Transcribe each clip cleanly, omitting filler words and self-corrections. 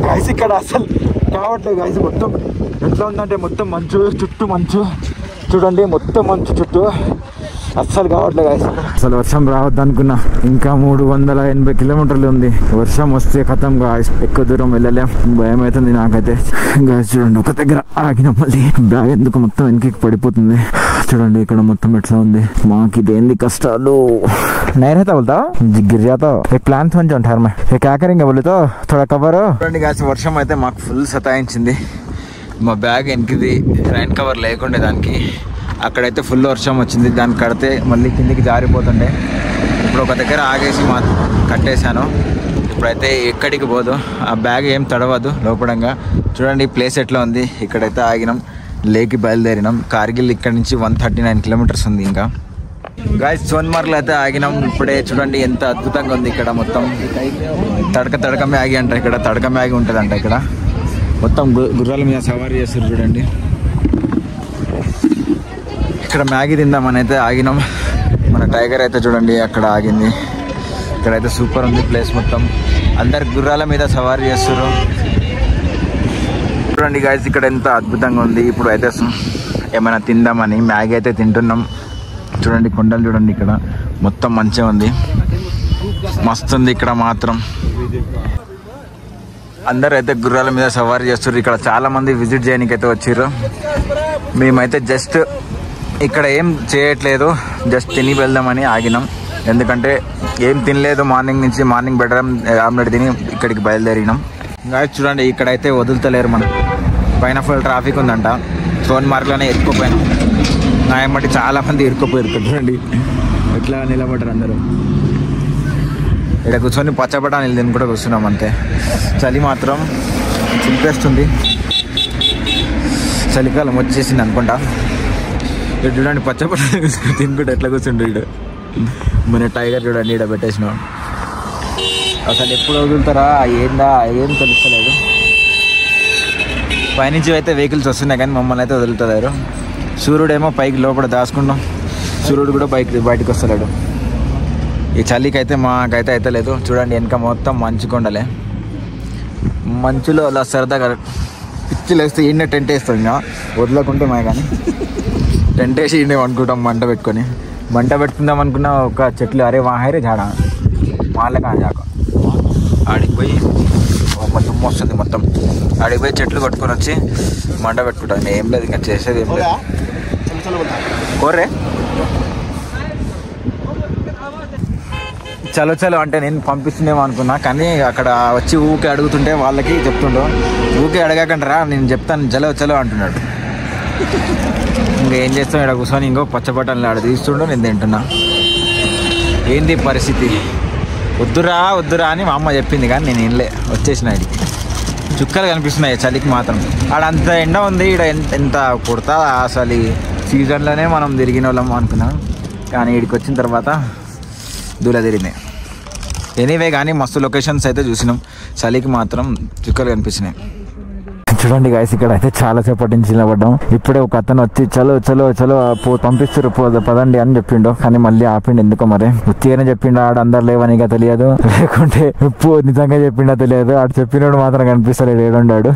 Guys ఇక్కడ అసలు కావట్లేదు గైస్. మొత్తం ఎట్లా ఉందంటే మొత్తం మంచు, చుట్టూ మంచు చూడండి, మొత్తం మంచు చుట్టూ అస్సలు కావట్లేదు గైస్. అసలు వర్షం రావద్దు అనుకున్నా, ఇంకా 380 కిలోమీటర్లు ఉంది. వర్షం వస్తే ఖతం గాయస్, ఎక్కువ దూరం వెళ్ళలేం, భయం అవుతుంది నాకైతే గాయస్. చూడండి ఒక దగ్గర ఆగిన, మళ్ళీ బ్యాగ్ ఎందుకు మొత్తం వెనక్కి పడిపోతుంది. చూడండి ఇక్కడ మొత్తం ఎట్లా ఉంది. మాకు ఇదేంది కష్టాలు. नहीं रहता बोलता गिर जाता एक प्लान समझ जाओ ठहर में ये क्या करेंगे बोले तो थोड़ा कवर చూడండి గాయ్స్, వర్షం అయితే మాకు ఫుల్ సతాయించింది. మా బ్యాగ్ వెనక్కిది రైన్ కవర్ లేకుండే దానికి, అక్కడైతే ఫుల్ వర్షం వచ్చింది. దాన్ని కడితే మళ్ళీ కిందికి జారిపోతుండే. ఇప్పుడు ఒక దగ్గర ఆగేసి కట్టేశాను. ఇప్పుడైతే ఎక్కడికి పోదు, ఆ బ్యాగ్ ఏం తడవదు లోపడంగా. చూడండి ఈ ప్లేస్ ఎట్లా ఉంది. ఇక్కడైతే ఆగినాం, లేకి బయలుదేరినాం. కార్గిల్ ఇక్కడ నుంచి 139 కిలోమీటర్స్ ఉంది. ఇంకా గాయ్స్ సోన్మార్గ్లో అయితే ఆగినాం. ఇప్పుడే చూడండి ఎంత అద్భుతంగా ఉంది. ఇక్కడ మొత్తం తడక మ్యాగీ అంట, ఇక్కడ తడక మ్యాగీ ఉంటుంది అంట. ఇక్కడ మొత్తం గుర్రాల మీద సవారీ చేస్తారు చూడండి. ఇక్కడ మ్యాగీ తిందామని అయితే ఆగినాం. మన టైగర్ అయితే చూడండి అక్కడ ఆగింది. ఇక్కడైతే సూపర్ ఉంది ప్లేస్ మొత్తం. అందరు గుర్రాల మీద సవారీ చేస్తారు చూడండి గాయ్స్. ఇక్కడ ఎంత అద్భుతంగా ఉంది. ఇప్పుడు అయితే ఏమైనా తిందామని మ్యాగీ అయితే తింటున్నాం. చూడండి కొండలు చూడండి, ఇక్కడ మొత్తం మంచిగా ఉంది, మస్తు ఉంది. ఇక్కడ మాత్రం అందరు అయితే గుర్రాల మీద సవారీ చేస్తారు. ఇక్కడ చాలా మంది విజిట్ చేయడానికి అయితే వచ్చారు. మేమైతే జస్ట్ ఇక్కడ ఏం చేయట్లేదు, జస్ట్ తిని వెళ్దామని ఆగినాం. ఎందుకంటే ఏం తినలేదు మార్నింగ్ నుంచి. మార్నింగ్ బెటర్ ఆమ్లెట్ తిని ఇక్కడికి బయలుదేరినాం. గాయ్స్ చూడండి ఇక్కడైతే వదులుతలేరు. మనం పైన ఫుల్ ట్రాఫిక్ ఉందంట. సోన్మార్గ్లోనే ఎత్తుకుపోయినాం. నా ఏమంటే చాలా మంది ఇరుక్కుపోయారు. చూడండి ఎట్లా నిలబడ్డారు అందరూ. ఇక్కడ కూర్చొని పచ్చబటానీళ్ళు తిని కూడా కూర్చున్నాం అంతే. చలి మాత్రం చింపేస్తుంది, చలికాలం వచ్చేసింది అనుకుంటా. ఇక్కడ చూడండి పచ్చబటానీ తినుకుంటే ఎట్లా కూర్చుండు వీడు. మన టైగర్ చూడండి ఇక్కడ పెట్టేసినాం. అసలు ఎప్పుడు వదులుతారా ఏందా ఏం తెలుస్తలేదు. పైనుంచి అయితే వెహికల్స్ వస్తున్నాయి కానీ మమ్మల్ని అయితే వదులుతలేరు. సూర్యుడేమో పైకి లోపల దాచుకున్నాం, సూర్యుడు కూడా బయటకు వస్తలేడు. ఈ చలికి అయితే మాకైతే అయితే లేదు. చూడండి వెనక మొత్తం మంచు కొండలే. మంచులో అలా సరదాగా పిచ్చిలు వేస్తే ఈయన టెంట్ వేస్తాం. ఇంకా వదలకుంటే మా కానీ టెంట్ వేసి ఈయన అనుకుంటాం. మంట పెట్టుకుందాం అనుకున్న ఒక చెట్లు అరే వాహరే జాడా మాలే కానీ జాక ఆడికి పోయి దుమ్ము వస్తుంది మొత్తం. ఆడికి పోయి చెట్లు కొట్టుకొని వచ్చి మంట పెట్టుకుంటాం. ఏం లేదు ఇంకా చేసేది ఏం లేదు. కోర్రే చలో చలో అంటే నేను పంపిస్తుందేమో అనుకున్నా, కానీ అక్కడ వచ్చి ఊకే అడుగుతుంటే వాళ్ళకి చెప్తుండో ఊకే అడగకంటారా నేను చెప్తాను చలో చలో అంటున్నాడు. ఇంకా ఏం చేస్తాం, ఇక్కడ కూర్చొని ఇంకో పచ్చబట్టలు ఆడ తీస్తుండో నేను తింటున్నా. ఏంది పరిస్థితి. వద్దురా అని మా అమ్మ చెప్పింది కానీ నేను ఇల్లే వచ్చేసిన. ఇది చుక్కలు కనిపిస్తున్నాయి చలికి మాత్రం. ఆడ అంత ఎండ ఉంది, ఇక్కడ ఎంత కుడతా అసలు ఈ సీజన్లోనే మనం తిరిగిన వాళ్ళం అనుకున్నాం. కానీ ఇక్కడికి వచ్చిన తర్వాత దూల తిరిగినాయి. ఎనీవే కానీ మస్తు లొకేషన్స్ అయితే చూసినాం. చలికి మాత్రం చుక్కలు కనిపించినాయి. చూడండి గాయస్ ఇక్కడ అయితే చాలా సేపటి నుంచి నిలబడ్డాం. ఇప్పుడే ఒక అతను వచ్చి చలో చలో చలో పంపిస్తారు పదండి అని చెప్పిండు, కానీ మళ్ళీ ఆపిండు. ఎందుకో మరి ఉత్తిగానే చెప్పిండు. ఆడ అందరు లేవనిగా తెలియదు, లేకుంటే నిజంగా చెప్పిండా తెలియదు. ఆడు చెప్పినోడు మాత్రం కనిపిస్తలేడు, ఏడుండాడు.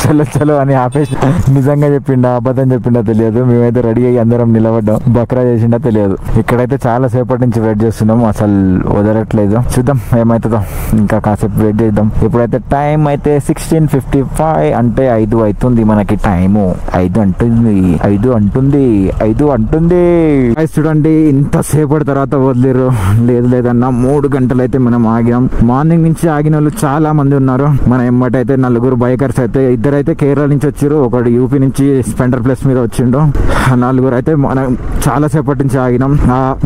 చలో చలో అని ఆపేసి నిజంగా చెప్పిండా అబద్ధం చెప్పిండా తెలియదు. మేమైతే రెడీ అయ్యి అందరం నిలబడ్డాం. బక్రా చేసిండా తెలియదు. ఇక్కడైతే చాలా సేపటి నుంచి వెయిట్ చేస్తున్నాం, అసలు వదలట్లేదు. చూద్దాం ఏమవుతుందో, ఇంకా కాసేపు వెయిట్ చేద్దాం. ఇప్పుడైతే టైం అయితే 16:55 అంటే 5 అవుతుంది మనకి. టైము 5 అంటుంది. చూడండి ఇంతసేపటి తర్వాత వదిలేరు. లేదన్నా 3 గంటలు అయితే మనం ఆగాం. మార్నింగ్ నుంచి ఆగిన వాళ్ళు చాలా మంది ఉన్నారు. మన ఎమ్మటైతే 4 బైకర్స్ అయితే, 2 అయితే కేరళ నుంచి వచ్చారు, ఒకడు యూపీ నుంచి స్పెండర్ ప్లస్ మీద వచ్చిండు. 4 అయితే మనం చాలా సేపటి నుంచి ఆగినాం.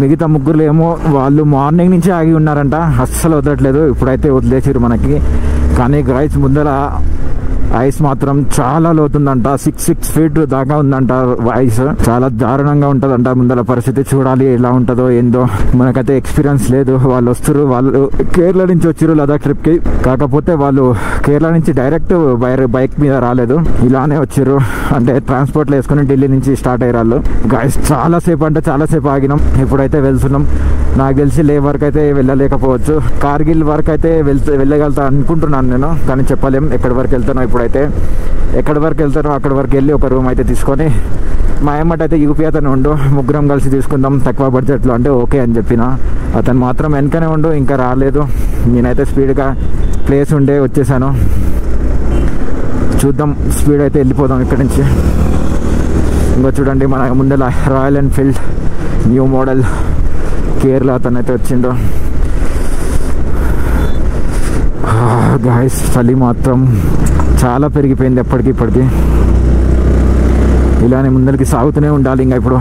మిగతా 3 ఏమో వాళ్ళు మార్నింగ్ నుంచి ఆగి ఉన్నారంట, అస్సలు వదలట్లేదు. ఇప్పుడైతే వదిలేసారు మనకి. కానీ గాయ్స్ ముందర ఐస్ మాత్రం చాలా లోతుందంట, 6 feet దాకా ఉందంట ఐస్. చాలా దారుణంగా ఉంటదంట. ముందర పరిస్థితి చూడాలి ఎలా ఉంటుందో ఏందో. మనకైతే ఎక్స్పీరియన్స్ లేదు. వాళ్ళు వస్తారు, వాళ్ళు కేరళ నుంచి వచ్చారు లదాఖ్ ట్రిప్ కి. కాకపోతే వాళ్ళు కేరళ నుంచి డైరెక్ట్ బైక్ మీద రాలేదు, ఇలానే వచ్చారు. అంటే ట్రాన్స్పోర్ట్ లో వేసుకుని ఢిల్లీ నుంచి స్టార్ట్ అయ్యారు గైస్. చాలా సేపు అంటే చాలా సేపు ఆగినాం. ఇప్పుడైతే వెళ్తున్నాం. నాకు తెలిసి లే వరకు అయితే వెళ్ళలేకపోవచ్చు. కార్గిల్ వరకు అయితే వెళ్ళగలుగుతా అనుకుంటున్నాను నేను, కానీ చెప్పలేం ఎక్కడి వరకు వెళ్తానో. ఇప్పుడైతే ఎక్కడి వరకు వెళ్తానో అక్కడి వరకు వెళ్ళి ఒక రూమ్ అయితే తీసుకొని, మా అమ్మట అయితే యూపీ అతను ఉండు, ముగ్గురం కలిసి తీసుకుందాం తక్కువ బడ్జెట్లో అంటే ఓకే అని చెప్పిన. అతను మాత్రం వెనకనే ఉండు, ఇంకా రాలేదు. నేనైతే స్పీడ్గా ప్లేస్ ఉండే వచ్చేసాను. చూద్దాం, స్పీడ్ అయితే వెళ్ళిపోదాం ఇక్కడి నుంచి. ఇంకో చూడండి మన ముందర royal Enfield new model Kerala అతను అయితే వచ్చిండు. గాయస్ చలి మాత్రం చాలా పెరిగిపోయింది ఎప్పటికి ఇప్పటికి. ఇలానే ముందరికి సాగుతూనే ఉండాలి. ఇంకా ఇప్పుడు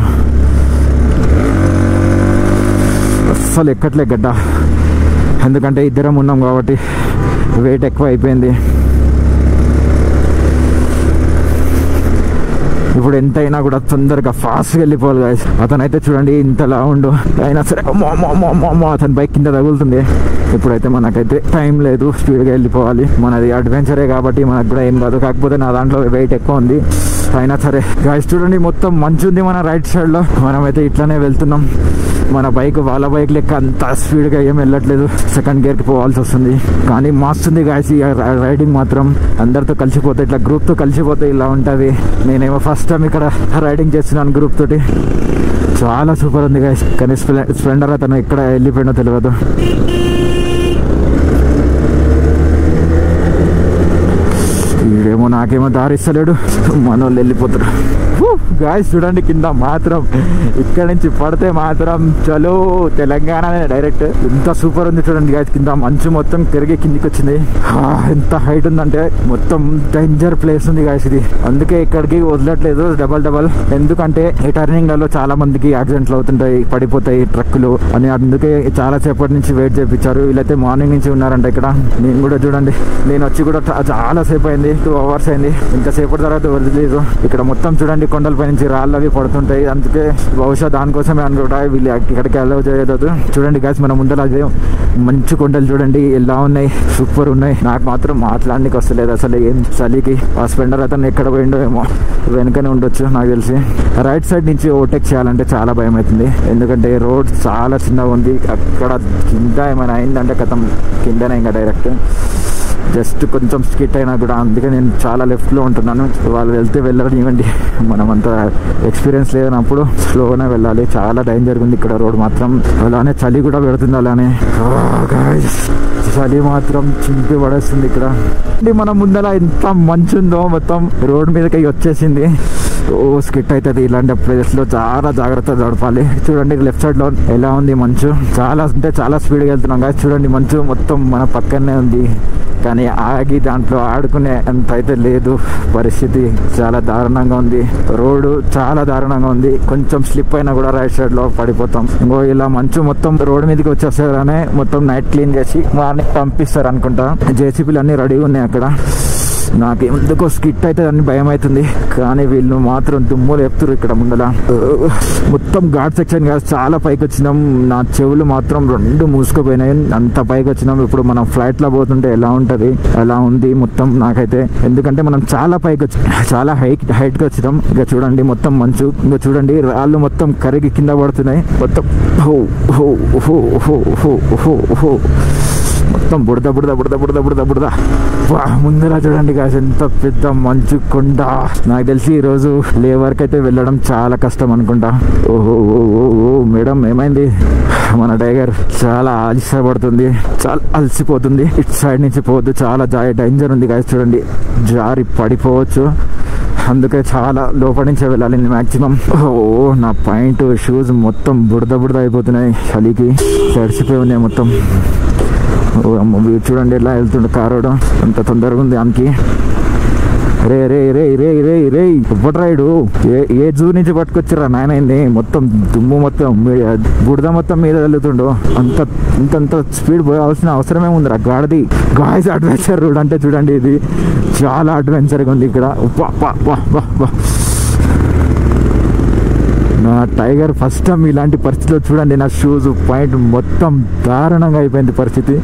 అస్సలు ఎక్కట్లే గడ్డ, ఎందుకంటే ఇద్దరం ఉన్నాం కాబట్టి వెయిట్ ఎక్కువ అయిపోయింది. ఇప్పుడు ఎంతైనా కూడా తొందరగా ఫాస్ట్గా వెళ్ళిపోవాలి గాయస్. అతనైతే చూడండి ఇంతలా ఉండు, అయినా సరే అతని బైక్ కింద తగులుతుంది. ఇప్పుడైతే మనకైతే టైం లేదు, స్పీడ్గా వెళ్ళిపోవాలి. మనది అడ్వెంచరే కాబట్టి మనకు కూడా ఏం కాదు. కాకపోతే నా దాంట్లో వెయిట్ ఎక్కువ ఉంది. అయినా సరే గాయస్ చూడండి మొత్తం మంచు ఉంది మన రైట్ సైడ్ లో. మనమైతే ఇట్లానే వెళ్తున్నాం. మన బైక్ వాళ్ళ బైక్ లెక్క అంత స్పీడ్గా ఏం వెళ్ళట్లేదు, సెకండ్ గేర్కి పోవాల్సి వస్తుంది. కానీ మస్తుంది గాయస్ ఈ రైడింగ్ మాత్రం. అందరితో కలిసిపోతే, ఇట్లా గ్రూప్తో కలిసిపోతే ఇలా ఉంటుంది. నేనేమో ఫస్ట్ టైం ఇక్కడ రైడింగ్ చేస్తున్నాను గ్రూప్ తోటి. చాలా సూపర్ ఉంది గాయస్. కానీ స్ప్లెండర్ అతను ఎక్కడ వెళ్ళిపోయినో తెలియదు. ఈడేమో నాకేమో దారిస్తలేడు, మనోళ్ళు వెళ్ళిపోతారు. గాయస్ చూడండి కింద మాత్రం, ఇక్కడ నుంచి పడితే మాత్రం చలో తెలంగాణనే డైరెక్ట్. ఎంత సూపర్ ఉంది చూడండి గాయస్. కింద మంచు మొత్తం తిరిగి కిందికి వచ్చింది. ఎంత హైట్ ఉందంటే మొత్తం డేంజర్ ప్లేస్ ఉంది గాయస్ ఇది. అందుకే ఇక్కడికి వదలట్లేదు డబల్. ఎందుకంటే ఈ టర్నింగ్ లలో చాలా మందికి యాక్సిడెంట్లు అవుతుంటాయి, పడిపోతాయి ట్రక్కులు అని. అందుకే చాలా సేపటి నుంచి వెయిట్ చేయించారు. వీళ్ళైతే మార్నింగ్ నుంచి ఉన్నారంట ఇక్కడ. నేను కూడా చూడండి, నేను వచ్చి కూడా చాలా సేపు అయింది, 2 hours అయింది. ఇంతసేపటి తర్వాత వదిలేదు. ఇక్కడ మొత్తం చూడండి కొండలపై నుంచి రాళ్ళు అవి పడుతుంటాయి. అందుకే బహుశా దానికోసమే అనుకుంటా వీళ్ళు ఇక్కడికి అలౌ చేయలేదు. చూడండి గాయస్ మన ముందర అదే మంచు కొండలు చూడండి ఎలా ఉన్నాయి, సూపర్ ఉన్నాయి. నాకు మాత్రం మాట్లాడడానికి వస్తలేదు అసలు ఏం చలికి. ఆ స్ప్లెండర్ అతను ఎక్కడ పోయిండో ఏమో, వెనకనే ఉండొచ్చు నాకు తెలిసి. రైట్ సైడ్ నుంచి ఓవర్టేక్ చేయాలంటే చాలా భయం అవుతుంది, ఎందుకంటే రోడ్ చాలా చిన్నగా ఉంది. అక్కడ కింద ఏమైనా అయిందంటే కథం కిందనే ఇంకా డైరెక్ట్. జస్ట్ కొంచెం స్కిట్ అయినా కూడా. అందుకే నేను చాలా లెఫ్ట్లో ఉంటున్నాను. వాళ్ళు వెళ్తే వెళ్ళడం ఇవ్వండి, మనం అంత ఎక్స్పీరియన్స్ లేనప్పుడు స్లోగానే వెళ్ళాలి. చాలా డేంజర్గా ఉంది ఇక్కడ రోడ్ మాత్రం. అలానే చలి కూడా పెడుతుంది. అలానే చలి మాత్రం చింపి పడేస్తుంది ఇక్కడ. మన ముందర ఎంత మంచు ఉందో మొత్తం రోడ్ మీదకి వచ్చేసింది. స్కిట్ అవుతుంది ఇలాంటి ప్లేస్ లో. చాలా జాగ్రత్తగా నడపాలి. చూడండి లెఫ్ట్ సైడ్ లో ఎలా ఉంది మంచు. చాలా అంటే చాలా స్పీడ్గా వెళ్తున్నాం కదా. చూడండి మంచు మొత్తం మన పక్కనే ఉంది, కానీ ఆగి దాంట్లో ఆడుకునే అంత అయితే లేదు పరిస్థితి. చాలా దారుణంగా ఉంది రోడ్డు, చాలా దారుణంగా ఉంది. కొంచెం స్లిప్ అయినా కూడా రైట్ సైడ్ లో పడిపోతాం. ఇంకో ఇలా మంచు మొత్తం రోడ్ మీదకి వచ్చేస్తారనే మొత్తం నైట్ క్లీన్ చేసి మార్నింగ్ పంపిస్తారు అనుకుంటా. జేసీబీలు అన్ని రెడీగా ఉన్నాయి అక్కడ. నాకు ఎందుకో స్కిట్ అయితే అని భయం అవుతుంది, కానీ వీళ్ళు మాత్రం దుమ్ములు చెప్తారు ఇక్కడ ముందల. మొత్తం ఘాట్ సెక్షన్ కాదు, చాలా పైకి వచ్చినాం. నా చెవులు మాత్రం 2 మూసుకుపోయినాయి, అంత పైకి వచ్చినాం. ఇప్పుడు మనం ఫ్లైట్ లో పోతుంటే ఎలా ఉంటది అలా ఉంది మొత్తం నాకైతే. ఎందుకంటే మనం చాలా పైకి వచ్చి చాలా హైట్ గా వచ్చినాం. ఇక చూడండి మొత్తం మంచు. ఇంకా చూడండి రాళ్ళు మొత్తం కరిగి కింద పడుతున్నాయి మొత్తం. మొత్తం బుడద బుడద బుడద బుడద బుడద బుడద. ముందర చూడండి గాయస్ ఎంత పెద్ద మంచు కొండ. నాకు తెలిసి ఈ రోజు లేవర్కి అయితే వెళ్ళడం చాలా కష్టం అనుకుంటా. ఓహో మేడం ఏమైంది? మన టైగర్ చాలా అలసిపడుతుంది, చాలా అలసిపోతుంది. ఇటు సైడ్ నుంచి పోవద్దు, చాలా డేంజర్ ఉంది గాయస్. చూడండి జారి పడిపోవచ్చు, అందుకే చాలా లోపల నుంచే వెళ్ళాలి మ్యాక్సిమం. నా పాయింట్ షూస్ మొత్తం బుడద బుడద అయిపోతున్నాయి, చలికి తడిసిపోయి ఉన్నాయి మొత్తం. చూడండి ఎలా వెళ్తుండే కారోడు, అంత తొందరగా ఉంది ఆమెకి. రే రే రే రే రే రే ఇవ్వట్రాయుడు ఏ జూ నుంచి పట్టుకొచ్చిరా నాయన, మొత్తం దుమ్ము మొత్తం బుడద మొత్తం మీద వెళ్తుండో, ఇంతంత స్పీడ్ పోవాల్సిన అవసరమే ఉందిరా గాడిది. గాయ్స్ అడ్వెంచర్ రోడ్ అంటే చూడండి, ఇది చాలా అడ్వెంచర్గా ఉంది ఇక్కడ. నా టైగర్ ఫస్ట్ టైం ఇలాంటి పరిస్థితిలో చూడండి, నా షూస్ పాయింట్ మొత్తం దారుణంగా అయిపోయింది పరిస్థితి.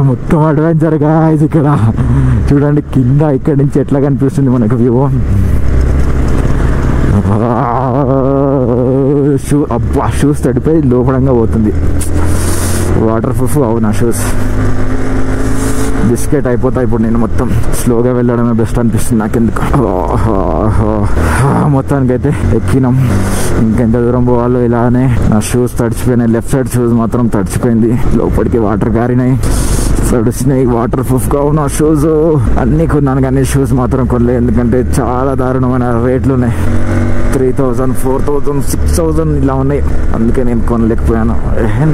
మొత్తం అడ్వెంచర్ గాయ్స్ ఇక్కడ చూడండి, కింద ఇక్కడి నుంచి ఎట్లా కనిపిస్తుంది మనకు వ్యూ. షూస్ తడిపోయి లోపడంగా పోతుంది. వాటర్ ప్రూఫ్ అవునా షూస్, బిస్కెట్ అయిపోతాయి. ఇప్పుడు నేను మొత్తం స్లోగా వెళ్ళడమే బెస్ట్ అనిపిస్తుంది నాకెందుకు. మొత్తానికైతే ఎక్కినాం, ఇంకెంత దూరం పోవాలో ఇలానే. నా షూస్ తడిచిపోయినాయి, లెఫ్ట్ సైడ్ షూస్ మాత్రం తడిచిపోయింది, లోపలికి వాటర్ గారినాయి, తడిచినాయి. వాటర్ ప్రూఫ్ గా ఉన్న షూస్ అన్నీ కొన్నాను, కానీ షూస్ మాత్రం కొనలేదు, ఎందుకంటే చాలా దారుణమైన రేట్లు ఉన్నాయి. 3000, 4000, 6000 ఇలా ఉన్నాయి, అందుకే నేను కొనలేకపోయాను.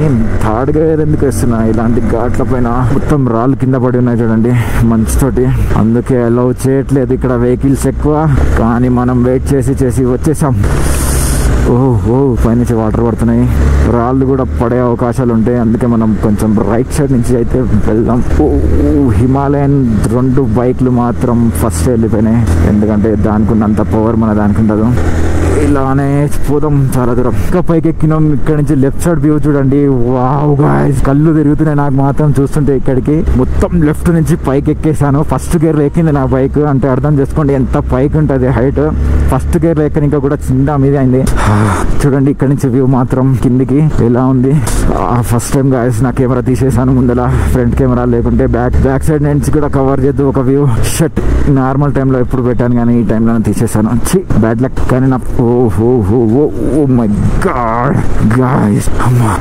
నేను థర్డ్ గేర్ ఎందుకు వేస్తున్నా ఇలాంటి ఘాట్ల పైన, మొత్తం రాళ్ళు కింద పడి ఉన్నాయి చూడండి మంచుతోటి, అందుకే అలౌ చేయట్లేదు ఇక్కడ వెహికల్స్ ఎక్కువ. కానీ మనం వెయిట్ చేసి వచ్చేసాం. ఓహో పైనుంచి వాటర్ పడుతున్నాయి, రాళ్ళు కూడా పడే అవకాశాలు ఉంటాయి, అందుకే మనం కొంచెం రైట్ సైడ్ నుంచి అయితే వెళ్దాం. హిమాలయన్ 2 బైక్లు మాత్రం ఫస్ట్ వెళ్ళిపోయినాయి, ఎందుకంటే దానికి ఉన్నంత పవర్ మన దానికి ఉండదు. ఇలానే పోదాం చాలా దూరం. ఇంకా పైకి ఎక్కినాం, ఇక్కడ నుంచి లెఫ్ట్ సైడ్ వ్యూ చూడండి. వావ్ గాయ్స్, కళ్ళు తిరుగుతున్నాయి నాకు మాత్రం చూస్తుంటే. ఇక్కడికి మొత్తం లెఫ్ట్ నుంచి పైకి ఎక్కేసాను. ఫస్ట్ గేర్ ఎక్కింది నా బైక్, అంటే అర్థం చేసుకోండి ఎంత పైకి ఉంటుంది హైట్. ఫస్ట్ గేర్ ఎక్కనిక కూడా చిన్న మీద అయింది. చూడండి ఇక్కడ నుంచి వ్యూ మాత్రం కిందికి ఎలా ఉంది. ఫస్ట్ టైం గాయస్ నా కెమెరా తీసేసాను ముందల, ఫ్రంట్ కెమెరా లేకుంటే బ్యాక్ సైడ్ నుంచి కూడా కవర్ చేద్దు ఒక వ్యూ. షట్, నార్మల్ టైంలో ఎప్పుడు పెట్టాను కానీ ఈ టైంలో తీసేసాను. Bad luck. కానీ నా ఓ మై గాడ్ గాయ్స్, అమ్మా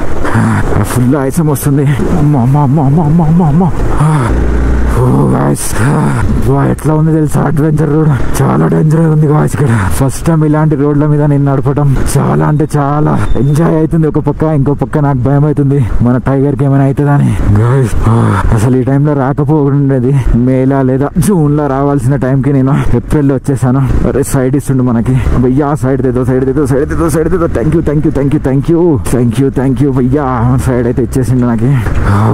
ఫుల్ ఆయాసం వస్తుంది. అమ్మా ఎట్లా ఉంది తెలుసా అడ్వెంచర్ రోడ్, చాలా డేంజర్ ఉంది గాయ్స్ ఇక్కడ. ఫస్ట్ టైం ఇలాంటి రోడ్ల మీద నేను నడపడం చాలా అంటే చాలా ఎంజాయ్ అవుతుంది ఒక పక్క, ఇంకో పక్క నాకు భయం అవుతుంది మన టైగర్ కి ఏమైనా అవుతుందని గాయ్స్. అసలు ఈ టైంలో రాకపోతుండేది, మేలా లేదా జూన్ లో రావాల్సిన టైంకి నేను ఏప్రిల్ లో వచ్చేసాను. అరే సైడ్ ఇస్తుండు మనకి భయ్యా, సైడ్ దేదో థ్యాంక్ యూ భయ్యా, సైడ్ అయితే ఇచ్చేసిండు నాకు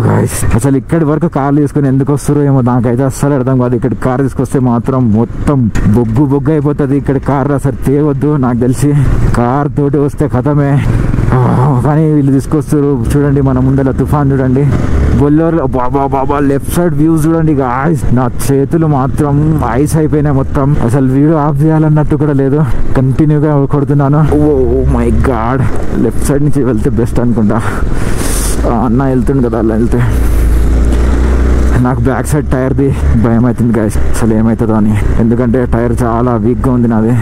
గాయ్స్. అసలు ఇక్కడి వరకు కార్లు తీసుకుని ఎందుకు వస్తారు ఏమో నాకైతే అస్సలు అర్థం కాదు. ఇక్కడ కార్ తీసుకొస్తే మాత్రం మొత్తం బొగ్గు అయిపోతుంది. ఇక్కడ కార్ అసలు తేవద్దు నాకు తెలిసి, కార్ తోటి వస్తే కథమే. కానీ వీళ్ళు తీసుకొస్తారు చూడండి, మన ముందర తుఫాన్ చూడండి, బొల్లెరో బాబా లెఫ్ట్ సైడ్ వ్యూస్ చూడండి గాయ్స్. నా చేతులు మాత్రం ఐస్ అయిపోయినాయి మొత్తం, అసలు వీడియో ఆఫ్ చేయాలన్నట్టు కూడా లేదు, కంటిన్యూగా కొడుతున్నాను. Oh my God, left side నుంచి వెళ్తే బెస్ట్ అనుకుంటా. అన్న వెళ్తుండు కదా, అలా వెళ్తే. నాకు బ్యాక్ సైడ్ టైర్ది భయం అవుతుంది గాయస్, అసలు ఏమవుతుందో అని, ఎందుకంటే టైర్ చాలా వీక్గా ఉంది నాది.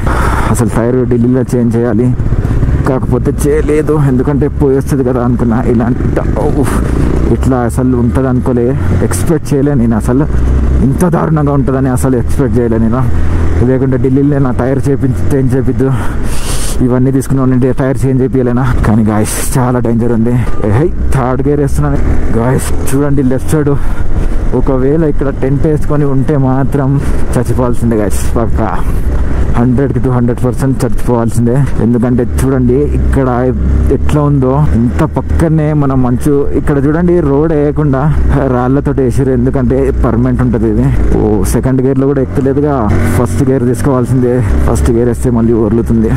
అసలు టైర్ ఢిల్లీలో చేంజ్ చేయాలి, కాకపోతే చేయలేదు ఎందుకంటే పోయేస్తుంది కదా అనుకున్నా. ఇట్లా అసలు ఉంటుంది అనుకోలే, ఎక్స్పెక్ట్ చేయలే నేను, అసలు ఇంత దారుణంగా ఉంటుందని అసలు ఎక్స్పెక్ట్ చేయలే నేను. లేకుంటే ఢిల్లీలో నా టైర్ చేంజ్ చేపిద్దు, ఇవన్నీ తీసుకుని ఉండే టైర్ చేంజ్ చేయాలేనా. కానీ గాయస్ చాలా డేంజర్ ఉంది. థర్డ్ గేర్ వేస్తున్నాను గాయస్. చూడండి లెఫ్ట్ సైడ్, ఒకవేళ ఇక్కడ టెంట్ వేసుకొని ఉంటే మాత్రం చచ్చిపోవాల్సిందే గాయస్, పక్కా 100కి 200% చచ్చిపోవాల్సిందే. ఎందుకంటే చూడండి ఇక్కడ ఎట్లా ఉందో, ఇంత పక్కనే మన మంచు. ఇక్కడ చూడండి రోడ్ వేయకుండా రాళ్లతో వేసారు, ఎందుకంటే పర్మనెంట్ ఉంటుంది ఇది. సెకండ్ గేర్ లో కూడా ఎక్కలేదుగా, ఫస్ట్ గేర్ తీసుకోవాల్సిందే. ఫస్ట్ గేర్ వేస్తే మళ్ళీ ఒర్లుతుంది.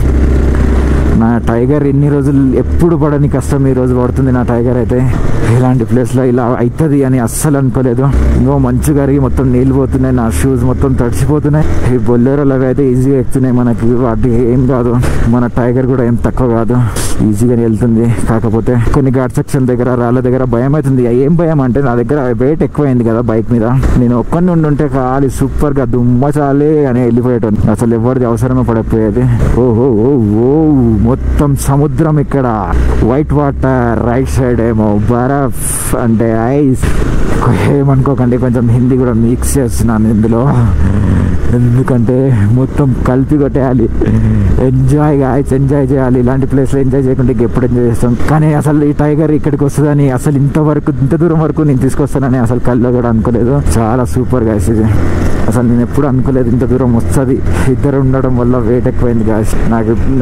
నా టైగర్ ఇన్ని రోజులు ఎప్పుడు పడని కష్టం ఈ రోజు పడుతుంది నా టైగర్ అయితే. ఇలాంటి ప్లేస్లో ఇలా అవుతుంది అని అస్సలు అనుకోలేదు. ఇంకో మంచు కరిగి మొత్తం నీళ్ళు పోతున్నాయి, నా షూస్ మొత్తం తడిచిపోతున్నాయి. ఈ బొల్లెరోలు అవి అయితే ఈజీగా ఎక్కుతున్నాయి మనకి, వాటి ఏం కాదు. మన టైగర్ కూడా ఏం తక్కువ కాదు, ఈజీగానే వెళ్తుంది. కాకపోతే కొన్ని ఘాట్ సెక్షన్ దగ్గర రాళ్ళ దగ్గర భయం అవుతుంది. ఏం భయం అంటే నా దగ్గర వెయిట్ ఎక్కువైంది కదా బైక్ మీద, నేను ఒక్కడిని ఉండుంటే ఖాళీ సూపర్ గా దుమ్మచాలి అని వెళ్ళిపోయేటోని, అసలు ఎవరిది అవసరమే పడకపోయేది. ఓహో మొత్తం సముద్రం ఇక్కడ, వైట్ వాటర్, రైట్ సైడ్ ఏమో బరఫ్ అంటే ఐస్. ఏమనుకోకండి, కొంచెం హిందీ కూడా మిక్స్ చేస్తున్నాను ఇందులో, ఎందుకంటే మొత్తం కలిపి కొట్టేయాలి. ఎంజాయ్ చేయాలి. ఇలాంటి ప్లేస్లో ఎంజాయ్ చేయకుండా ఎప్పుడు ఎంజాయ్ చేస్తాం. కానీ అసలు ఈ టైగర్ ఇక్కడికి వస్తుందని, అసలు ఇంత దూరం వరకు నేను తీసుకొస్తానని అసలు కల్లో కూడా అనుకోలేదు. చాలా సూపర్ గా ఇది అసలు నేను ఎప్పుడు అనుకోలేదు ఇంత దూరం వస్తుంది. ఇద్దరు ఉండడం వల్ల వెయిట్ ఎక్కువైంది గాయస్.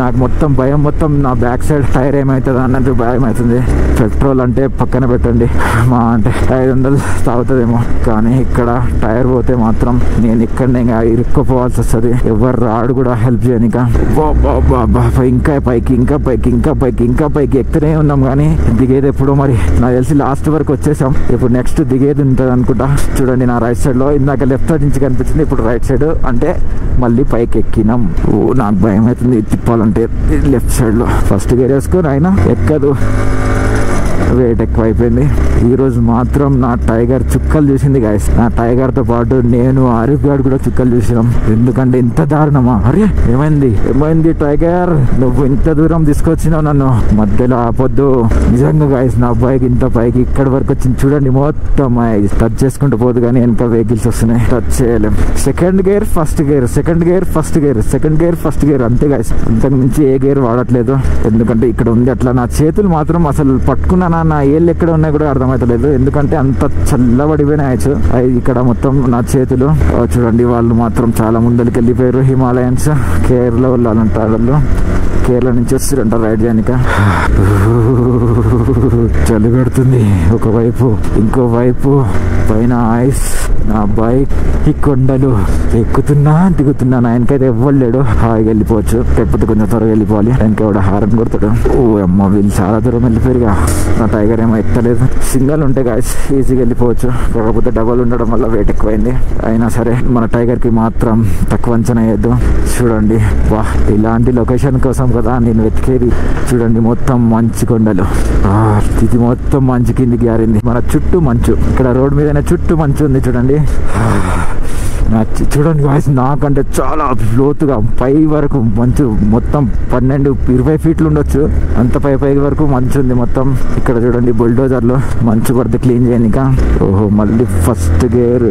నాకు మొత్తం భయం, మొత్తం నా బ్యాక్ సైడ్ టైర్ ఏమవుతుందా అన్నట్టు భయం అవుతుంది. పెట్రోల్ అంటే పక్కన పెట్టండి, మా అంటే 500 తాగుతుందేమో, కానీ ఇక్కడ టైర్ పోతే మాత్రం నేను ఇక్కడనే ఇరుక్కుపోవాల్సి వస్తుంది. ఎవరు రాడు కూడా హెల్ప్ చేయనిక. ఇంకా పైకి ఇంకా పైకి ఇంకా పైకి ఇంకా పైకి ఎక్కనే ఉన్నాం, కానీ దిగేది ఎప్పుడో మరి నాకు తెలిసి లాస్ట్ వరకు వచ్చేసాం. ఇప్పుడు నెక్స్ట్ దిగేది ఉంటుంది అనుకుంటా. చూడండి నా రైట్ సైడ్ లో ఇందాక లెఫ్ట్ సైడ్ నుంచి కనిపించింది, ఇప్పుడు రైట్ సైడ్ అంటే మళ్ళీ పైకి ఎక్కినాం. నాకు భయం అవుతుంది తిప్పాలంటే లెఫ్ట్ సైడ్ లో. ఫస్ట్ గేర్ వేసుకొని అయినా ఎక్కదు, వెయిట్ ఎక్కువ అయిపోయింది. ఈ రోజు మాత్రం నా టైగర్ చుక్కలు చూసింది గాయస్. నా టైగర్ తో పాటు నేను ఆరిఫ్ గారు కూడా చుక్కలు చూసినాం. ఎందుకంటే ఇంత దారుణమా? అరే ఏమైంది టైగర్, నువ్వు ఇంత దూరం తీసుకొచ్చినావు నన్ను, మధ్యలో ఆపొద్దు. నిజంగా గాయస్ నా బైక్ ఇంత పైకి ఇక్కడి వరకు వచ్చింది. చూడండి మొత్తం టచ్ చేసుకుంటూ పోదు, కానీ వెనక వెహికల్స్ వస్తున్నాయి, టచ్ చేయలేం. Second gear first gear, second gear first gear, second gear first gear, అంతే గాయస్. అంతకు మించి ఏ గేర్ వాడట్లేదు. ఎందుకంటే ఇక్కడ ఉంది అట్లా. నా చేతులు మాత్రం అసలు పట్టుకున్నా నా ఏళ్ళు ఎక్కడ ఉన్నాయి కూడా అర్థమవుతలేదు, ఎందుకంటే అంత చల్లబడిపోయినాయచ్చు ఇక్కడ మొత్తం నా చేతులు. చూడండి వాళ్ళు మాత్రం చాలా ముందరికి వెళ్ళిపోయారు. హిమాలయన్స్ కేరళ వాళ్ళు అంటారు, వాళ్ళు కేరళ నుంచి వస్తారంట రైడ్ చేయనిక. చలి పెడుతుంది ఒకవైపు, ఇంకోవైపు పైన ఐస్. నా బైక్ ఈ కొండలు ఎక్కుతున్నా దిగుతున్నా, నా వెనకైతే ఎవ్వలేడు, హాయిగా వెళ్ళిపోవచ్చు. లేకపోతే కొంచెం త్వరగా వెళ్ళిపోవాలి, వెనక హారన్ కొడతాడు. ఓ అమ్మ, వీళ్ళు చాలా దూరం వెళ్ళిపోయారుగా. నా టైగర్ ఏమో ఎత్తలేదు. సింగల్ ఉంటే గాయస్ ఈజీగా వెళ్ళిపోవచ్చు, కాకపోతే డబల్ ఉండడం వల్ల వెయిట్ ఎక్కువైంది. అయినా సరే మన టైగర్ కి మాత్రం తక్కువ అంచనా వేయద్దు. చూడండి వా, ఇలాంటి లొకేషన్ కోసం కదా నేను వెతికేది. చూడండి మొత్తం మంచు కొండలు, ఇది మొత్తం మంచు కిందికి జారింది. మన చుట్టూ మంచు, ఇక్కడ రోడ్ మీదనే చుట్టూ మంచు ఉంది. చూడండి చూడండి గాయస్, నాకంటే చాలా లోతుగా పై వరకు మంచు, మొత్తం 12-20 ఫీట్లు ఉండొచ్చు, అంత పై వరకు మంచు ఉంది మొత్తం. ఇక్కడ చూడండి బుల్డోజర్లు మంచు పడితే క్లీన్ చేయనిక. ఓహో, మళ్ళీ ఫస్ట్ గేర్.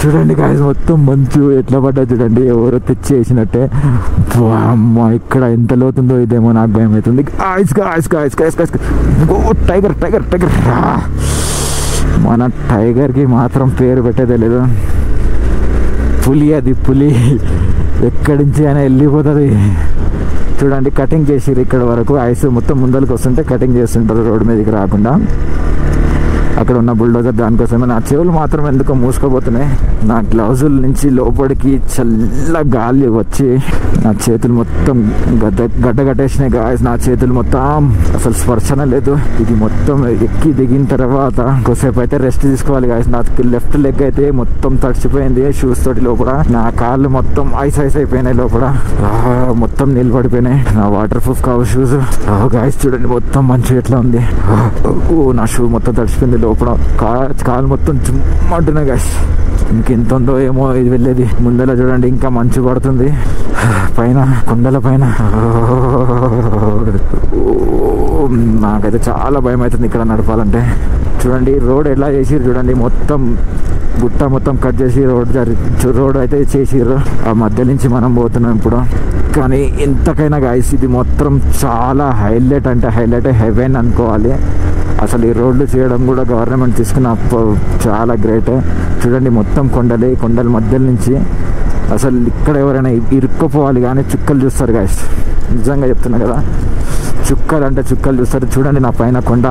చూడండి గాయస్ మొత్తం మంచు ఎట్లా పడ్డా చూడండి, ఎవరో తెచ్చి వేసినట్టే. అమ్మా, ఇక్కడ ఎంత లోతుందో ఇదేమో నాకు భయం అవుతుంది. టైగర్ టైగర్ టైగర్, మన టైగర్ కి మాత్రం పేరు పెట్టేదే లేదు. పులి, అది పులి, ఎక్కడి నుంచి అయినా వెళ్ళిపోతుంది. చూడండి కటింగ్ చేసిర్రు ఇక్కడ వరకు, ఐస్ మొత్తం ముందరికి వస్తుంటే కటింగ్ చేస్తుంటారు రోడ్డు మీదకి రాకుండా. అక్కడ ఉన్న బుల్డోజర్ దానికోసమే. నా చెవులు మాత్రం ఎందుకో మూసుకోబోతున్నాయి. నా గ్లౌజుల నుంచి లోపలికి చల్ల గాలి వచ్చి నా చేతులు మొత్తం గడ్డగట్టేసినాయి గాయస్. నా చేతులు మొత్తం అసలు స్పర్శన లేదు. ఇది మొత్తం ఎక్కి దిగిన తర్వాత కొద్దిసేపు అయితే రెస్ట్ తీసుకోవాలి గాయస్. నాకు లెఫ్ట్ లెగ్ అయితే మొత్తం తడిచిపోయింది షూస్ తోటి. లోపల నా కాళ్ళు మొత్తం ఐస్ అయిపోయినాయి, లోపల మొత్తం నిలబడిపోయినాయి. నా వాటర్ ప్రూఫ్ కావు షూస్ గాయస్. చూడండి మొత్తం మంచి ఎట్లా ఉంది. నా షూ మొత్తం తడిచిపోయింది, లోపల కాలు మొత్తం జుమ్మంటున్నాయి గాయస్. ఇంకెంత ఉందో ఏమో ఇది వెళ్ళేది. ముందర చూడండి ఇంకా మంచు పడుతుంది పైన కొండల పైన. నాకైతే చాలా భయం అవుతుంది ఇక్కడ నడపాలంటే. చూడండి రోడ్ ఎలా చేసిర్రు చూడండి, మొత్తం గుట్ట మొత్తం కట్ చేసి రోడ్ అయితే చేసిర్రు. ఆ మధ్య నుంచి మనం పోతున్నాం ఇప్పుడు. కానీ ఎంతకైనా గాయస్ ఇది మొత్తం చాలా హైలైట్, అంటే హైలైట్ హెవెన్ అనుకోవాలి. అసలు ఈ రోడ్లు చేయడం కూడా గవర్నమెంట్ తీసుకున్న చాలా గ్రేట్. చూడండి మొత్తం కొండలే, కొండల మధ్య నుంచి అసలు ఇక్కడ ఎవరైనా ఇరుక్కుపోవాలి కానీ చుక్కలు చూస్తారు గాయస్. నిజంగా చెప్తున్నా కదా, చుక్కలు అంటే చుక్కలు చూస్తారు. చూడండి నా పైన కొండ.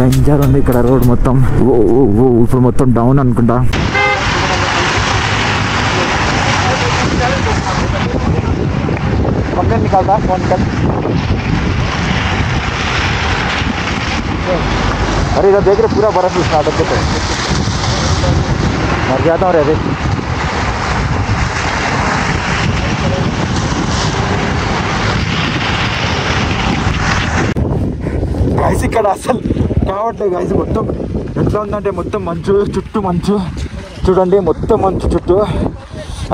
డేంజర్ ఉంది ఇక్కడ రోడ్ మొత్తం. ఇప్పుడు మొత్తం డౌన్ అనుకుంటా. पकड़ निकालता फोन कर. अरे इधर देख रहे पूरा बर्फ स्टार्ट होते तो मर जाता हूँ रे. గైస్ ఇక్కడ అసలు కావట్లేదు గైస్. మొత్తం ఎట్లా ఉందంటే మొత్తం మంచు, చుట్టూ మంచు చూడండి, మొత్తం మంచు చుట్టూ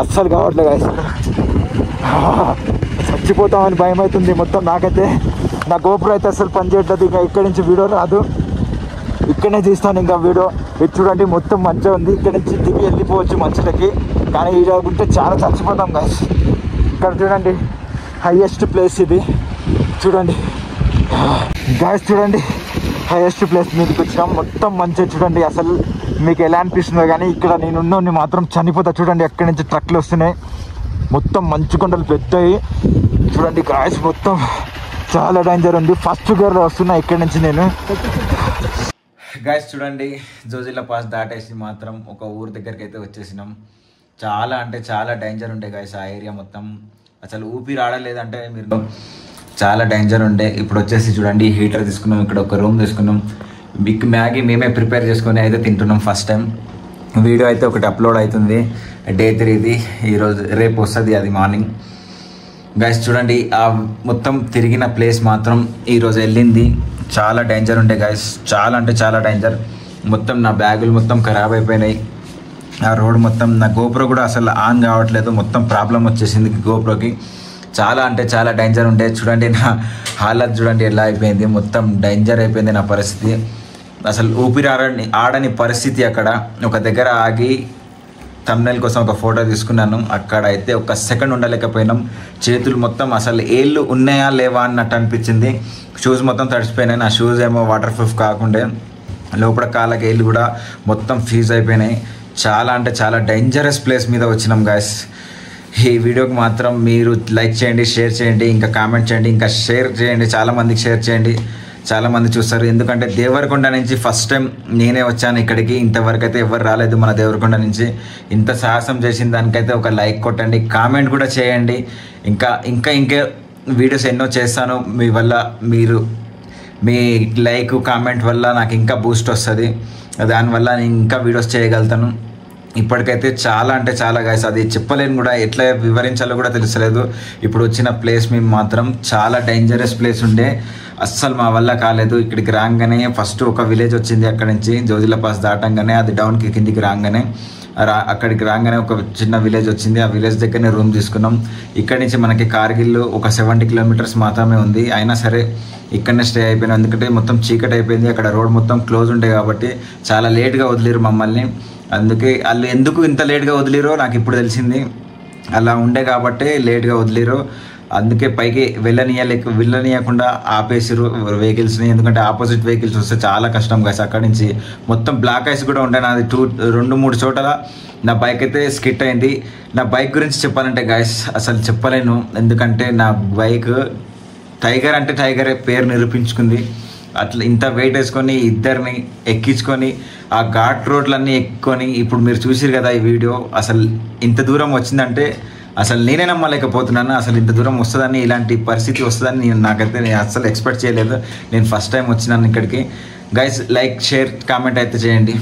అస్సలు కావట్లేదు గైస్. చచ్చిపోతామని భయం అవుతుంది మొత్తం నాకైతే. నా గోపురం అయితే అసలు పనిచేయట్లేదు. ఇంకా ఇక్కడి నుంచి వీడియో రాదు, ఇక్కడనే తీస్తాను ఇంకా వీడియో. ఇది చూడండి మొత్తం మంచిగా ఉంది. ఇక్కడ నుంచి దిగి వెళ్ళిపోవచ్చు మంచులకి, కానీ వీడియో ఉంటే చాలా చచ్చిపోతాం గైస్. ఇక్కడ చూడండి హైయెస్ట్ ప్లేస్ ఇది చూడండి గైస్. చూడండి హైయెస్ట్ ప్లేస్ మీదకి వచ్చినాం. మొత్తం మంచిగా చూడండి. అసలు మీకు ఎలా అనిపిస్తుందో కానీ ఇక్కడ నేనున్నోని మాత్రం చనిపోతా. చూడండి ఎక్కడి నుంచి ట్రక్లు వస్తున్నాయి, మొత్తం మంచు కొండలు పెద్దవి చూడండి గాయస్. మొత్తం చాలా డేంజర్ ఉంది. ఫస్ట్ గేర్లో వస్తున్నా ఇక్కడి నుంచి నేను. గాయస్ చూడండి జోజిల్లా పాస్ దాటేసి మాత్రం ఒక ఊరు దగ్గరికి అయితే వచ్చేసినాం. చాలా అంటే చాలా డేంజర్ ఉండే గాయస్ ఆ ఏరియా మొత్తం. అసలు ఊపిరి ఆడలేదంటే మీరు, చాలా డేంజర్ ఉండే. ఇప్పుడు వచ్చేసి చూడండి హీటర్ తీసుకున్నాం, ఇక్కడ ఒక రూమ్ తీసుకున్నాం. బిగ్ మ్యాగీ మేమే ప్రిపేర్ చేసుకొని అయితే తింటున్నాం ఫస్ట్ టైం. వీడియో అయితే ఒకటి అప్లోడ్ అవుతుంది డే 3ది, ఈరోజు రేపు వస్తుంది అది మార్నింగ్. గైస్ చూడండి ఆ మొత్తం తిరిగిన ప్లేస్ మాత్రం ఈరోజు వెళ్ళింది. చాలా డేంజర్ ఉండే గైస్, చాలా అంటే చాలా డేంజర్. మొత్తం నా బ్యాగులు మొత్తం ఖరాబ్ అయిపోయినాయి. ఆ రోడ్ మొత్తం, నా గోప్రో కూడా అసలు ఆన్ కావట్లేదు, మొత్తం ప్రాబ్లం వచ్చేసింది గోప్రోకి. చాలా అంటే చాలా డేంజర్ ఉండే. చూడండి నా హాలత్ చూడండి ఎలా అయిపోయింది, మొత్తం డేంజర్ అయిపోయింది నా పరిస్థితి. అసలు ఊపిరి ఆడని పరిస్థితి. అక్కడ ఒక దగ్గర ఆగి థంబ్నెయిల్ కోసం ఒక ఫోటో తీసుకున్నాను. అక్కడ అయితే ఒక సెకండ్ ఉండలేకపోయినాం. చేతులు మొత్తం అసలు ఏళ్ళు ఉన్నాయా లేవా అన్నట్టు అనిపించింది. షూస్ మొత్తం తడిసిపోయినాయి. నా షూస్ ఏమో వాటర్ ప్రూఫ్ కాకుండా లోపల కాళ్ళకి ఏళ్ళు కూడా మొత్తం ఫీజ్ అయిపోయినాయి. చాలా అంటే చాలా డేంజరస్ ప్లేస్ మీద వచ్చినాం గాయస్. ఈ వీడియోకి మాత్రం మీరు లైక్ చేయండి, షేర్ చేయండి, ఇంకా కామెంట్ చేయండి, ఇంకా షేర్ చేయండి, చాలామందికి షేర్ చేయండి. చాలామంది చూస్తారు. ఎందుకంటే దేవరకొండ నుంచి ఫస్ట్ టైం నేనే వచ్చాను ఇక్కడికి. ఇంతవరకు అయితే ఎవరు రాలేదు మన దేవరకొండ నుంచి. ఇంత సాహసం చేసిన దానికైతే ఒక లైక్ కొట్టండి, కామెంట్ కూడా చేయండి. ఇంకా ఇంకా ఇంకా వీడియోస్ ఎన్నో చేస్తాను. మీ వల్ల, మీ లైక్ కామెంట్ వల్ల నాకు ఇంకా బూస్ట్ వస్తుంది. దానివల్ల నేను ఇంకా వీడియోస్ చేయగలుగుతాను. ఇప్పటికైతే చాలా అంటే చాలా గాయస్, అది చెప్పలేను కూడా, ఎట్లా వివరించాలో కూడా తెలుసలేదు. ఇప్పుడు వచ్చిన ప్లేస్ మేము మాత్రం చాలా డేంజరస్ ప్లేస్ ఉండే, అస్సలు మా వల్ల కాలేదు. ఇక్కడికి రాగానే ఫస్ట్ ఒక విలేజ్ వచ్చింది. అక్కడ నుంచి జోజిల్లా పాస్ దాటంగానే అది డౌన్కి కిందికి రాగానే అక్కడికి రాగానే ఒక చిన్న విలేజ్ వచ్చింది. ఆ విలేజ్ దగ్గరనే రూమ్ తీసుకున్నాం. ఇక్కడి నుంచి మనకి కార్గిల్ ఒక 70 కిలోమీటర్స్ మాత్రమే ఉంది. అయినా సరే ఇక్కడనే స్టే అయిపోయినాం. ఎందుకంటే మొత్తం చీకటి అయిపోయింది. అక్కడ రోడ్ మొత్తం క్లోజ్ ఉండే కాబట్టి చాలా లేట్గా వదిలేరు మమ్మల్ని. అందుకే వాళ్ళు ఎందుకు ఇంత లేట్గా వదిలేరో నాకు ఇప్పుడు అలా ఉండే కాబట్టి లేట్గా వదిలేరు. అందుకే పైకి వెళ్ళనీయకుండా ఆపేసారు వెహికల్స్ని. ఎందుకంటే ఆపోజిట్ వెహికల్స్ వస్తే చాలా కష్టం గాయస్. అక్కడి నుంచి మొత్తం బ్లాక్ ఐస్ కూడా ఉండే. నాది 2-3 చోట్ల నా బైక్ అయితే స్కిట్ అయింది. నా బైక్ గురించి చెప్పాలంటే గాయస్ అసలు చెప్పలేను. ఎందుకంటే నా బైక్ టైగర్ అంటే టైగరే పేరు నిరూపించుకుంది. అట్లా ఇంత వెయిట్ వేసుకొని ఇద్దరిని ఎక్కించుకొని ఆ ఘాట్ రోడ్లన్నీ ఎక్కుకొని ఇప్పుడు మీరు చూసిరు కదా ఈ వీడియో. అసలు ఇంత దూరం వచ్చిందంటే అసలు నేనే నమ్మలేకపోతున్నాను. అసలు ఇంత దూరం వస్తుందని, ఇలాంటి పరిస్థితి వస్తుందని నేను అస్సలు ఎక్స్పెక్ట్ చేయలేదు. నేను ఫస్ట్ టైం వచ్చినాను ఇక్కడికి. గైస్ లైక్, షేర్, కామెంట్ అయితే చేయండి.